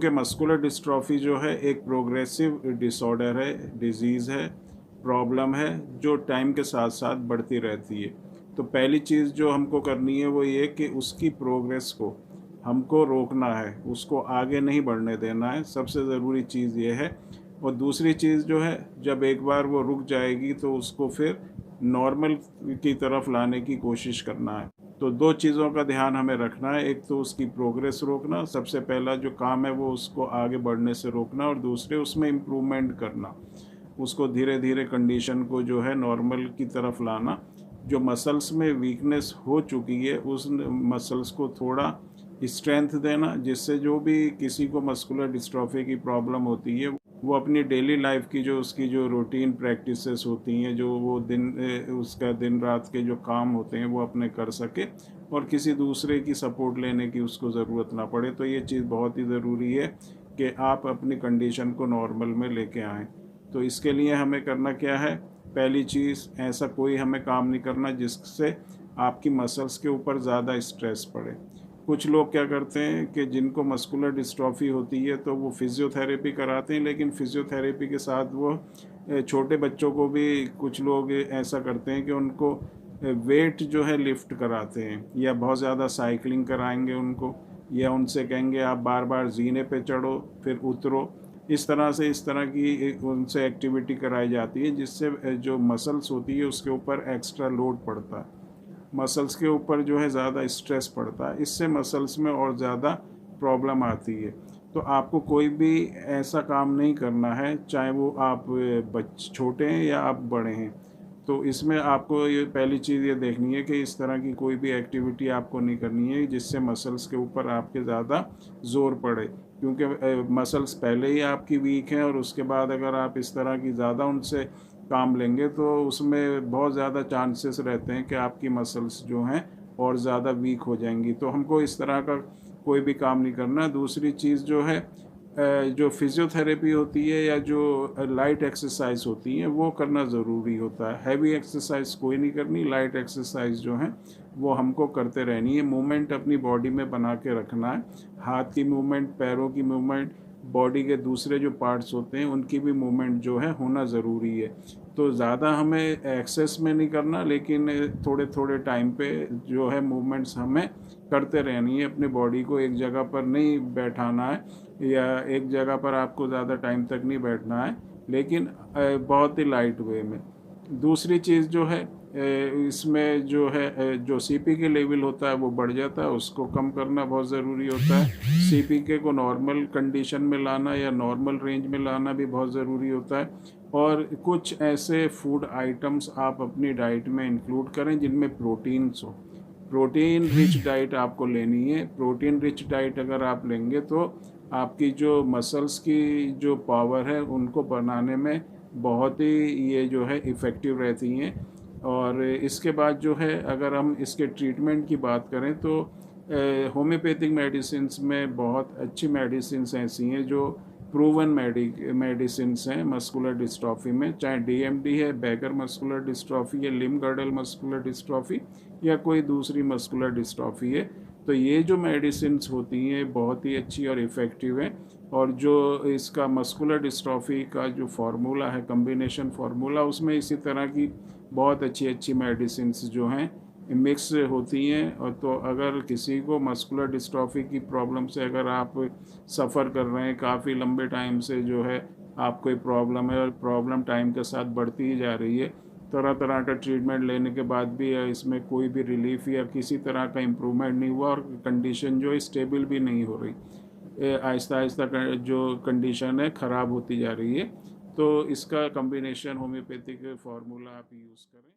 क्योंकि muscular dystrophy जो है एक प्रोग्रेसिव डिसऑर्डर है, डिजीज़ है, प्रॉब्लम है जो टाइम के साथ साथ बढ़ती रहती है। तो पहली चीज़ जो हमको करनी है वो ये कि उसकी प्रोग्रेस को हमको रोकना है, उसको आगे नहीं बढ़ने देना है, सबसे ज़रूरी चीज़ ये है। और दूसरी चीज़ जो है, जब एक बार वो रुक जाएगी तो उसको फिर नॉर्मल की तरफ लाने की कोशिश करना है। तो दो चीज़ों का ध्यान हमें रखना है, एक तो उसकी प्रोग्रेस रोकना, सबसे पहला जो काम है वो उसको आगे बढ़ने से रोकना, और दूसरे उसमें इम्प्रूवमेंट करना, उसको धीरे धीरे कंडीशन को जो है नॉर्मल की तरफ लाना। जो मसल्स में वीकनेस हो चुकी है उस मसल्स को थोड़ा स्ट्रेंथ देना, जिससे जो भी किसी को मस्कुलर डिस्ट्रॉफी की प्रॉब्लम होती है वो अपनी डेली लाइफ की जो उसकी जो रूटीन प्रैक्टिसेस होती हैं, जो वो उसका दिन रात के जो काम होते हैं वो अपने कर सके और किसी दूसरे की सपोर्ट लेने की उसको ज़रूरत ना पड़े। तो ये चीज़ बहुत ही ज़रूरी है कि आप अपनी कंडीशन को नॉर्मल में लेके आएँ। तो इसके लिए हमें करना क्या है, पहली चीज़, ऐसा कोई हमें काम नहीं करना जिससे आपकी मसल्स के ऊपर ज़्यादा स्ट्रेस पड़े। कुछ लोग क्या करते हैं कि जिनको मस्कुलर डिस्ट्रॉफी होती है तो वो फिज़ियोथेरेपी कराते हैं, लेकिन फिज़ियोथेरेपी के साथ वो छोटे बच्चों को भी कुछ लोग ऐसा करते हैं कि उनको वेट जो है लिफ्ट कराते हैं, या बहुत ज़्यादा साइकिलिंग कराएंगे उनको, या उनसे कहेंगे आप बार बार जीने पे चढ़ो फिर उतरो। इस तरह से इस तरह की उनसे एक्टिविटी कराई जाती है जिससे जो मसल्स होती है उसके ऊपर एक्स्ट्रा लोड पड़ता है, मसल्स के ऊपर जो है ज़्यादा स्ट्रेस पड़ता है, इससे मसल्स में और ज़्यादा प्रॉब्लम आती है। तो आपको कोई भी ऐसा काम नहीं करना है, चाहे वो आप छोटे हैं या आप बड़े हैं। तो इसमें आपको ये पहली चीज़ ये देखनी है कि इस तरह की कोई भी एक्टिविटी आपको नहीं करनी है जिससे मसल्स के ऊपर आपके ज़्यादा ज़ोर पड़े, क्योंकि मसल्स पहले ही आपकी वीक हैं और उसके बाद अगर आप इस तरह की ज़्यादा उनसे काम लेंगे तो उसमें बहुत ज़्यादा चांसेस रहते हैं कि आपकी मसल्स जो हैं और ज़्यादा वीक हो जाएंगी। तो हमको इस तरह का कोई भी काम नहीं करना। दूसरी चीज़ जो है, जो फिज़ियोथेरेपी होती है या जो लाइट एक्सरसाइज होती हैं वो करना ज़रूरी होता है। हैवी एक्सरसाइज कोई नहीं करनी, लाइट एक्सरसाइज जो है वो हमको करते रहनी है। मूवमेंट अपनी बॉडी में बना के रखना है, हाथ की मूवमेंट, पैरों की मूवमेंट, बॉडी के दूसरे जो पार्ट्स होते हैं उनकी भी मूवमेंट जो है होना ज़रूरी है। तो ज़्यादा हमें एक्सेस में नहीं करना, लेकिन थोड़े थोड़े टाइम पे जो है मूवमेंट्स हमें करते रहनी है। अपने बॉडी को एक जगह पर नहीं बैठाना है, या एक जगह पर आपको ज़्यादा टाइम तक नहीं बैठना है, लेकिन बहुत ही लाइट वे में। दूसरी चीज़ जो है, इसमें जो है जो सीपीके लेवल होता है वो बढ़ जाता है, उसको कम करना बहुत ज़रूरी होता है। सीपीके को नॉर्मल कंडीशन में लाना या नॉर्मल रेंज में लाना भी बहुत ज़रूरी होता है। और कुछ ऐसे फूड आइटम्स आप अपनी डाइट में इंक्लूड करें जिनमें प्रोटीन्स हो। प्रोटीन रिच डाइट आपको लेनी है। प्रोटीन रिच डाइट अगर आप लेंगे तो आपकी जो मसल्स की जो पावर है उनको बनाने में बहुत ही ये जो है इफ़ेक्टिव रहती हैं। और इसके बाद जो है, अगर हम इसके ट्रीटमेंट की बात करें तो होम्योपैथिक मेडिसिन्स में बहुत अच्छी मेडिसिन्स ऐसी हैं जो प्रूवन मेडिसिन्स हैं मस्कुलर डिस्ट्रॉफी में, चाहे डीएमडी है, बैगर मस्कुलर डिस्ट्रॉफी है, लिम गर्डल मस्कुलर डिस्ट्रॉफी, या कोई दूसरी मस्कुलर डिस्ट्रॉफी है। तो ये जो मेडिसिन्स होती हैं बहुत ही अच्छी और इफ़ेक्टिव हैं। और जो इसका मस्कुलर डिस्ट्रॉफी का जो फार्मूला है, कम्बिनेशन फार्मूला, उसमें इसी तरह की बहुत अच्छी अच्छी मेडिसिन्स जो हैं मिक्स होती हैं। और तो अगर किसी को मस्कुलर डिस्ट्रॉफी की प्रॉब्लम से अगर आप सफ़र कर रहे हैं काफ़ी लंबे टाइम से, जो है आपको कोई प्रॉब्लम है और प्रॉब्लम टाइम के साथ बढ़ती ही जा रही है, तरह तरह का ट्रीटमेंट लेने के बाद भी इसमें कोई भी रिलीफ या किसी तरह का इम्प्रूवमेंट नहीं हुआ, और कंडीशन जो है स्टेबल भी नहीं हो रही, आहिस्ता आहिस्ता जो कंडीशन है ख़राब होती जा रही है। तो इसका कम्बिनेशन होम्योपैथिक फार्मूला आप यूज़ करें।